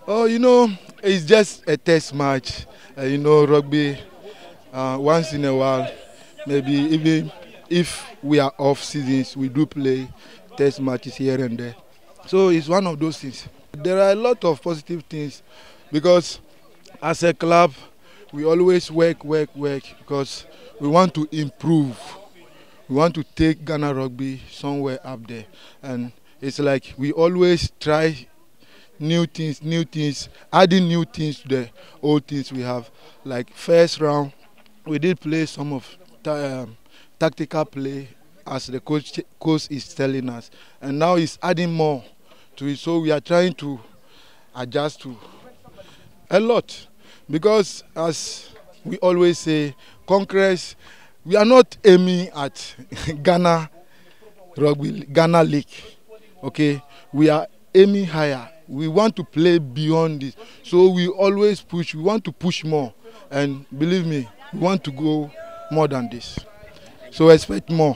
Oh, you know, it's just a test match. You know, rugby, once in a while, maybe even if we are off seasons, we do play test matches here and there. So it's one of those things. There are a lot of positive things because as a club, we always work because we want to improve. We want to take Ghana rugby somewhere up there. And it's like we always try new things, adding new things to the old things we have. Like first round, we did play some of tactical play as the coach is telling us. And now he's adding more to it. So we are trying to adjust to a lot. Because as we always say, Conquerors, we are not aiming at Ghana Rugby, Ghana League. Okay? We are aiming higher. We want to play beyond this. So we always push, we want to push more. And believe me, we want to go more than this. So expect more.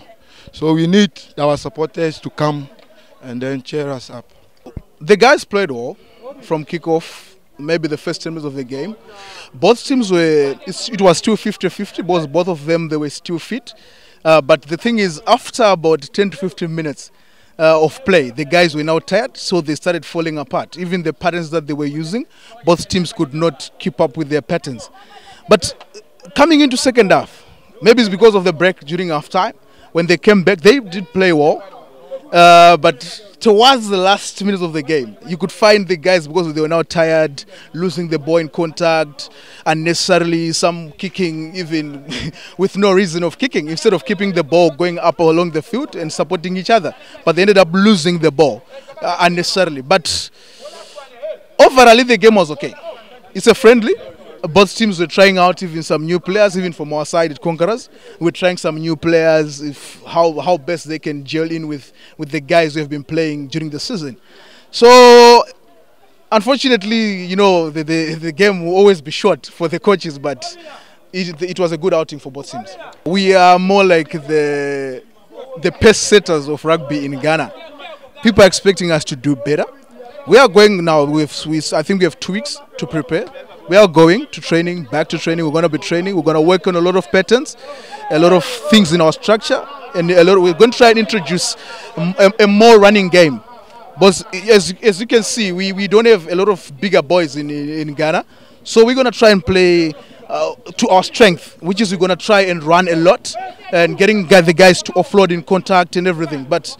So we need our supporters to come and then cheer us up. The guys played well from kickoff, maybe the first 10 minutes of the game. Both teams were, it was still 50-50, both of them, they were still fit. But the thing is, after about 10 to 15 minutes of play, the guys were now tired, so they started falling apart. Even the patterns that they were using, both teams could not keep up with their patterns. But coming into second half, maybe it's because of the break during half time, when they came back, they did play well. But towards the last minutes of the game, you could find the guys, because they were now tired, losing the ball in contact, unnecessarily, some kicking even with no reason of kicking, instead of keeping the ball going up along the field and supporting each other. But they ended up losing the ball unnecessarily. But overall, the game was okay. It's a friendly. Both teams were trying out even some new players, even from our side at Conquerors. We're trying some new players, how best they can gel in with the guys who have been playing during the season. So, unfortunately, you know, the game will always be short for the coaches, but it was a good outing for both teams. We are more like the pace setters of rugby in Ghana. People are expecting us to do better. We are going now I think we have 2 weeks to prepare. We are going to training, back to training. We're going to be training. We're going to work on a lot of patterns, a lot of things in our structure, and we're going to try and introduce a more running game. But as you can see, we don't have a lot of bigger boys in Ghana. So we're going to try and play to our strength, which is we're going to try and run a lot and getting the guys to offload in contact and everything. But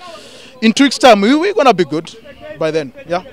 in 2 weeks' time, we're going to be good by then. Yeah.